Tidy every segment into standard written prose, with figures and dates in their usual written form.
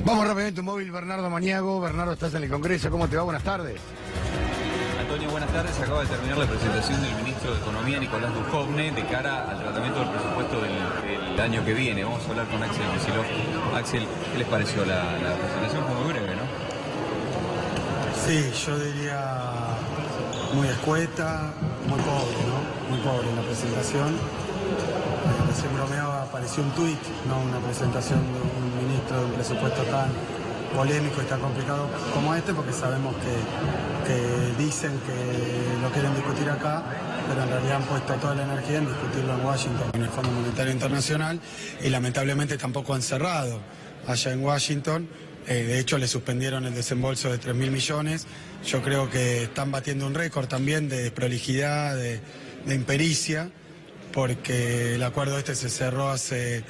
Vamos rápidamente, un móvil, Bernardo Maniago. Bernardo, estás en el Congreso, ¿cómo te va? Buenas tardes. Antonio, buenas tardes. Acaba de terminar la presentación del ministro de Economía, Nicolás Dujovne, de cara al tratamiento del presupuesto del año que viene. Vamos a hablar con Axel Kicillof. Axel, ¿qué les pareció la presentación? Fue muy breve, ¿no? Sí, yo diría muy escueta, muy pobre, ¿no? Muy pobre la presentación. Recién bromeaba, apareció un tuit, no una presentación de un ministro de un presupuesto tan polémico y tan complicado como este, porque sabemos que dicen que lo quieren discutir acá, pero en realidad han puesto toda la energía en discutirlo en Washington, en el Fondo Monetario Internacional, y lamentablemente tampoco han cerrado allá en Washington. De hecho, le suspendieron el desembolso de 3.000 millones. Yo creo que están batiendo un récord también de desprolijidad, de impericia, porque el acuerdo este se cerró hace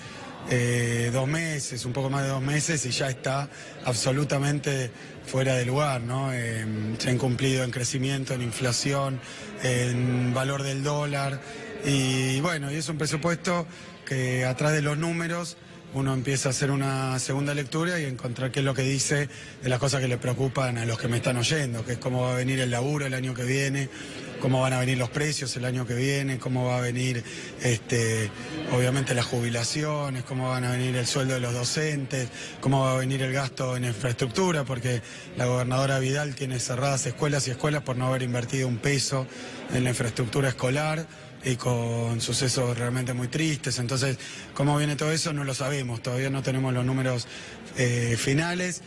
2 meses, un poco más de 2 meses, y ya está absolutamente fuera de lugar, ¿no? Se ha incumplido en crecimiento, en inflación, en valor del dólar, y bueno, y es un presupuesto que atrás de los números uno empieza a hacer una segunda lectura y encontrar qué es lo que dice de las cosas que le preocupan a los que me están oyendo, que es cómo va a venir el laburo el año que viene, cómo van a venir los precios el año que viene, cómo va a venir obviamente las jubilaciones, cómo van a venir el sueldo de los docentes, cómo va a venir el gasto en infraestructura, porque la gobernadora Vidal tiene cerradas escuelas y escuelas por no haber invertido un peso en la infraestructura escolar, y con sucesos realmente muy tristes. Entonces, cómo viene todo eso no lo sabemos, todavía no tenemos los números finales.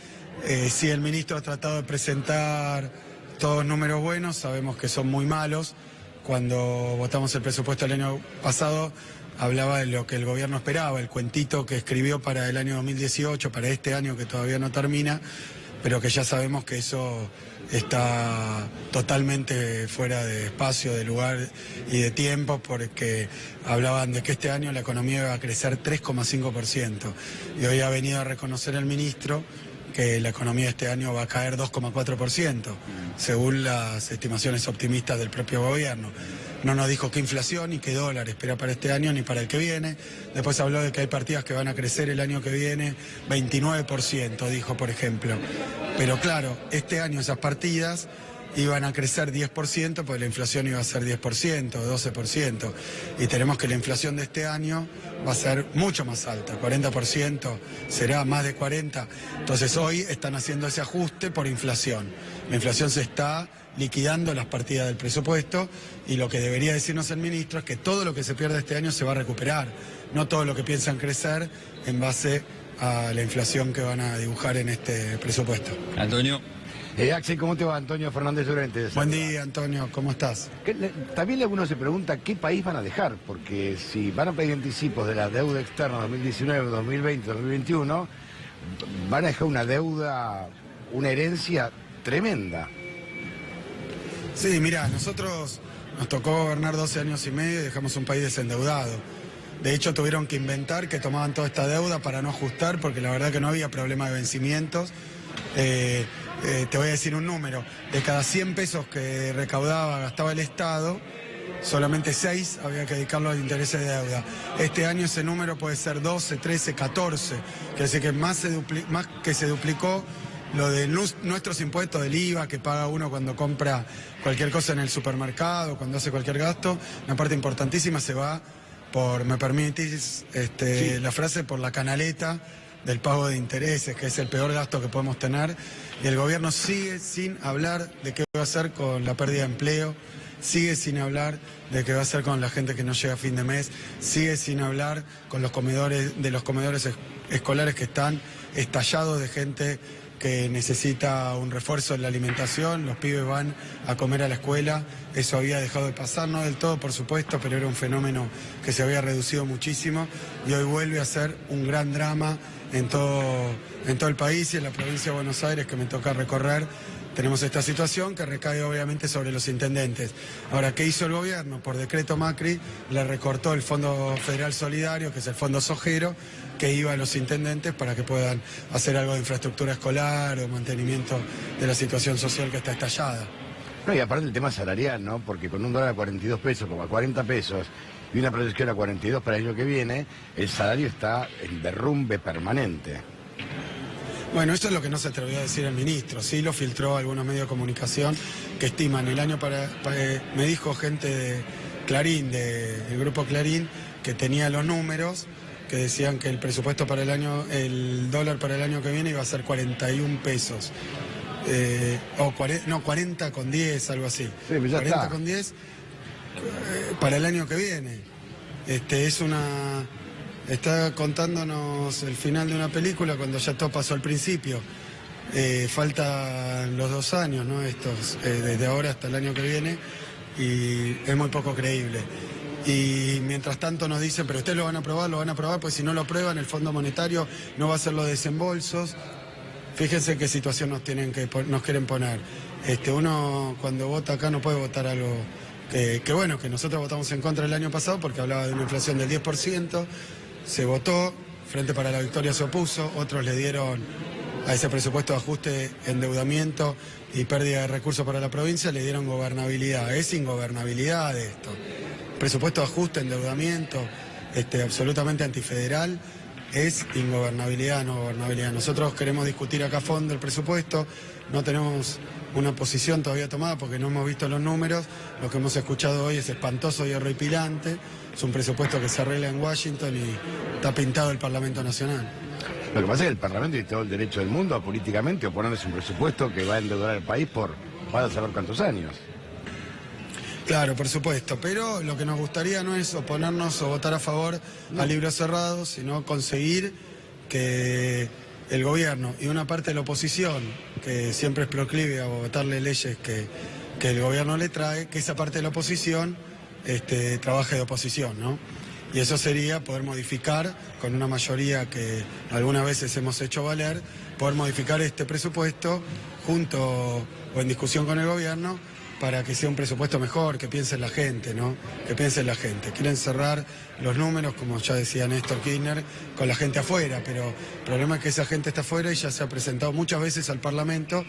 Sí, el ministro ha tratado de presentar todos números buenos, sabemos que son muy malos. Cuando votamos el presupuesto el año pasado, hablaba de lo que el gobierno esperaba, el cuentito que escribió para el año 2018, para este año que todavía no termina, pero que ya sabemos que eso está totalmente fuera de espacio, de lugar y de tiempo, porque hablaban de que este año la economía iba a crecer 3,5%. Y hoy ha venido a reconocer el ministro que la economía este año va a caer 2,4%, según las estimaciones optimistas del propio gobierno. No nos dijo qué inflación ni qué dólar espera para este año ni para el que viene. Después habló de que hay partidas que van a crecer el año que viene 29%, dijo, por ejemplo. Pero claro, este año esas partidas iban a crecer 10%, porque la inflación iba a ser 10%, 12%. Y tenemos que la inflación de este año va a ser mucho más alta, 40%, será más de 40%. Entonces hoy están haciendo ese ajuste por inflación. La inflación se está liquidando las partidas del presupuesto, y lo que debería decirnos el ministro es que todo lo que se pierde este año se va a recuperar, no todo lo que piensan crecer en base a la inflación que van a dibujar en este presupuesto. Antonio. Axel, ¿cómo te va? Antonio Fernández Llorente. Buen día, Antonio, ¿cómo estás? También alguno se pregunta qué país van a dejar, porque si van a pedir anticipos de la deuda externa 2019, 2020, 2021, van a dejar una deuda, una herencia tremenda. Sí, mirá, nosotros nos tocó gobernar 12 años y medio y dejamos un país desendeudado. De hecho, tuvieron que inventar que tomaban toda esta deuda para no ajustar, porque la verdad que no había problema de vencimientos. Te voy a decir un número. De cada 100 pesos que gastaba el Estado, solamente 6 había que dedicarlo a intereses de deuda. Este año ese número puede ser 12, 13, 14. Quiere decir que más que se duplicó lo de nuestros impuestos, del IVA que paga uno cuando compra cualquier cosa en el supermercado, cuando hace cualquier gasto. Una parte importantísima se va por, me permitís sí, la frase, por la canaleta del pago de intereses, que es el peor gasto que podemos tener. Y el gobierno sigue sin hablar de qué va a hacer con la pérdida de empleo, sigue sin hablar de qué va a hacer con la gente que no llega a fin de mes, sigue sin hablar con los comedores escolares que están estallados de gente que necesita un refuerzo en la alimentación. Los pibes van a comer a la escuela, eso había dejado de pasar, no del todo por supuesto, pero era un fenómeno que se había reducido muchísimo, y hoy vuelve a ser un gran drama en todo el país, y en la provincia de Buenos Aires, que me toca recorrer, tenemos esta situación que recae obviamente sobre los intendentes. Ahora, ¿qué hizo el gobierno? Por decreto Macri le recortó el Fondo Federal Solidario, que es el fondo sojero, que iba a los intendentes para que puedan hacer algo de infraestructura escolar o mantenimiento de la situación social que está estallada. No, y aparte el tema salarial, ¿no? Porque con un dólar a 42 pesos, como a 40 pesos, y una proyección a 42 para el año que viene, el salario está en derrumbe permanente. Bueno, esto es lo que no se atrevió a decir el ministro. Sí lo filtró algunos medios de comunicación que estiman el año me dijo gente de Clarín, del grupo Clarín, que tenía los números, que decían que el presupuesto para el dólar para el año que viene iba a ser 41 pesos. 40 con 10, algo así. Sí, ya 40 está. con 10 para el año que viene. Está contándonos el final de una película cuando ya todo pasó al principio. Faltan los 2 años, ¿no? Desde ahora hasta el año que viene, y es muy poco creíble. Y mientras tanto nos dicen, pero ustedes lo van a aprobar, pues si no lo aprueban, el Fondo Monetario no va a hacer los desembolsos. Fíjense qué situación nos quieren poner. Uno cuando vota acá no puede votar algo que nosotros votamos en contra el año pasado porque hablaba de una inflación del 10%, se votó, Frente para la Victoria se opuso, otros le dieron a ese presupuesto de ajuste, endeudamiento y pérdida de recursos para la provincia, le dieron gobernabilidad. Es ingobernabilidad de esto. Presupuesto de ajuste, endeudamiento, absolutamente antifederal, es ingobernabilidad, no gobernabilidad. Nosotros queremos discutir acá a fondo el presupuesto, no tenemos una posición todavía tomada porque no hemos visto los números. Lo que hemos escuchado hoy es espantoso y horripilante. Es un presupuesto que se arregla en Washington y está pintado el Parlamento Nacional. Lo que pasa es que el Parlamento tiene todo el derecho del mundo a políticamente oponerse a un presupuesto que va a endeudar al país por van a saber cuántos años. Claro, por supuesto, pero lo que nos gustaría no es oponernos o votar a favor a libro cerrado, sino conseguir que el gobierno y una parte de la oposición, que siempre es proclive a votarle leyes que el gobierno le trae, que esa parte de la oposición trabaje de oposición, ¿no? Y eso sería poder modificar, con una mayoría que algunas veces hemos hecho valer, poder modificar este presupuesto junto o en discusión con el gobierno, para que sea un presupuesto mejor, que piense en la gente, ¿no? Que piense en la gente. Quieren cerrar los números, como ya decía Néstor Kirchner, con la gente afuera, pero el problema es que esa gente está afuera y ya se ha presentado muchas veces al Parlamento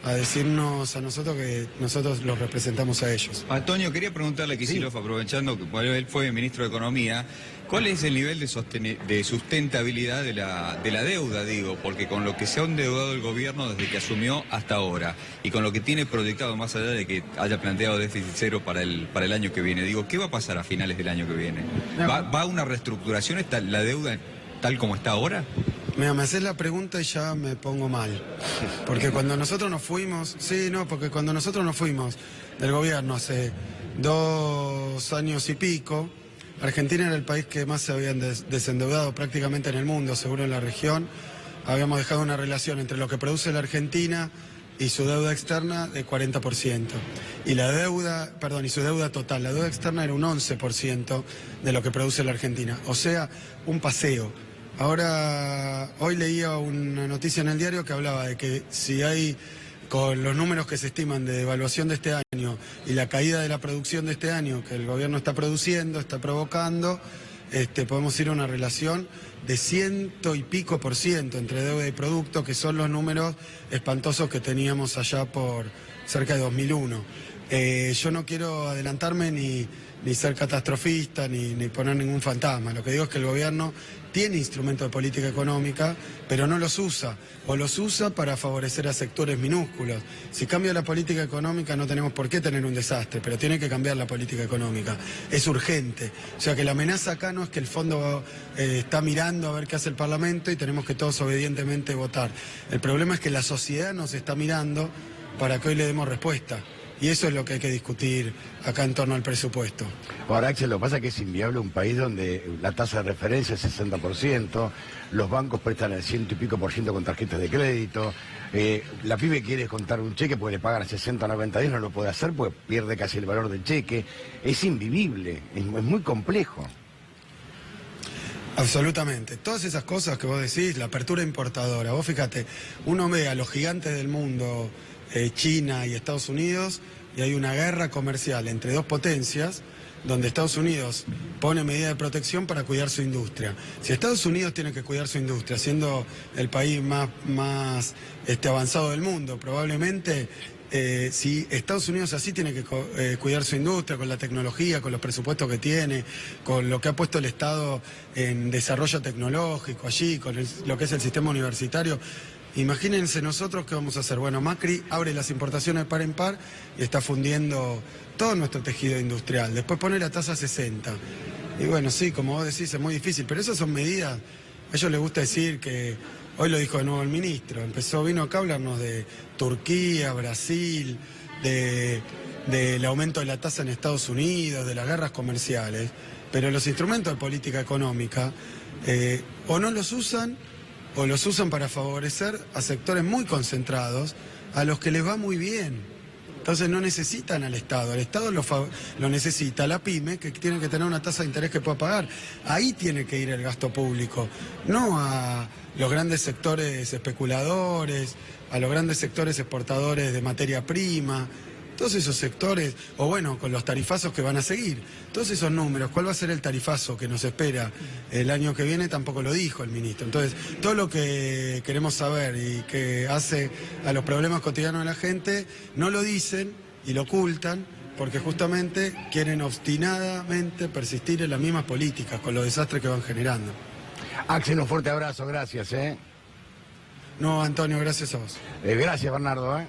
a decirnos a nosotros que nosotros los representamos a ellos. Antonio, quería preguntarle a Kicillof, aprovechando que él fue ministro de Economía, ¿cuál es el nivel de sustentabilidad de la deuda, digo? Porque con lo que se ha endeudado el gobierno desde que asumió hasta ahora, y con lo que tiene proyectado más allá de que haya planteado déficit cero para el año que viene, digo, ¿qué va a pasar a finales del año que viene? ¿Va a una reestructuración la deuda tal como está ahora? Mira, me haces la pregunta y ya me pongo mal. Porque cuando nosotros nos fuimos, porque cuando nosotros nos fuimos del gobierno hace 2 años y pico, Argentina era el país que más se habían desendeudado prácticamente en el mundo, seguro en la región. Habíamos dejado una relación entre lo que produce la Argentina y su deuda externa de 40%. Y su deuda total, la deuda externa era un 11% de lo que produce la Argentina. O sea, un paseo. Ahora, hoy leía una noticia en el diario que hablaba de que si hay, con los números que se estiman de devaluación de este año y la caída de la producción de este año que el gobierno está produciendo, está provocando, podemos ir a una relación de 100 y pico % entre deuda y producto, que son los números espantosos que teníamos allá por cerca de 2001. Yo no quiero adelantarme ni ser catastrofista, ni poner ningún fantasma. Lo que digo es que el gobierno tiene instrumentos de política económica, pero no los usa, o los usa para favorecer a sectores minúsculos. Si cambia la política económica no tenemos por qué tener un desastre, pero tiene que cambiar la política económica. Es urgente. O sea que la amenaza acá no es que el fondo está mirando a ver qué hace el Parlamento y tenemos que todos obedientemente votar. El problema es que la sociedad nos está mirando para que hoy le demos respuesta. Y eso es lo que hay que discutir acá en torno al presupuesto. Ahora, Axel, lo que pasa es que es inviable un país donde la tasa de referencia es 60%, los bancos prestan el 100 y pico % con tarjetas de crédito, la pyme quiere contar un cheque porque le pagan a 60 o 90 días, no lo puede hacer porque pierde casi el valor del cheque. Es invivible, es muy complejo. Absolutamente. Todas esas cosas que vos decís, la apertura importadora, vos fíjate, uno ve a los gigantes del mundo, China y Estados Unidos, y hay una guerra comercial entre dos potencias donde Estados Unidos pone medidas de protección para cuidar su industria. Si Estados Unidos tiene que cuidar su industria, siendo el país más avanzado del mundo, probablemente si Estados Unidos así tiene que cuidar su industria, con la tecnología, con los presupuestos que tiene, con lo que ha puesto el Estado en desarrollo tecnológico allí, con lo que es el sistema universitario, Imagínense nosotros qué vamos a hacer. Bueno, Macri abre las importaciones par en par y está fundiendo todo nuestro tejido industrial. Después pone la tasa a 60. Y bueno, sí, como vos decís, es muy difícil, pero esas son medidas. A ellos les gusta decir que, hoy lo dijo de nuevo el ministro, vino acá a hablarnos de Turquía, Brasil, del aumento de la tasa en Estados Unidos, de las guerras comerciales, pero los instrumentos de política económica o no los usan o los usan para favorecer a sectores muy concentrados a los que les va muy bien. Entonces no necesitan al Estado lo necesita la pyme, que tiene que tener una tasa de interés que pueda pagar. Ahí tiene que ir el gasto público, no a los grandes sectores especuladores, a los grandes sectores exportadores de materia prima. Todos esos sectores, o bueno, con los tarifazos que van a seguir, todos esos números, ¿cuál va a ser el tarifazo que nos espera el año que viene? Tampoco lo dijo el ministro. Entonces, todo lo que queremos saber y que hace a los problemas cotidianos de la gente, no lo dicen y lo ocultan, porque justamente quieren obstinadamente persistir en las mismas políticas, con los desastres que van generando. Axel, un fuerte abrazo, gracias. No, Antonio, gracias a vos. Gracias, Bernardo.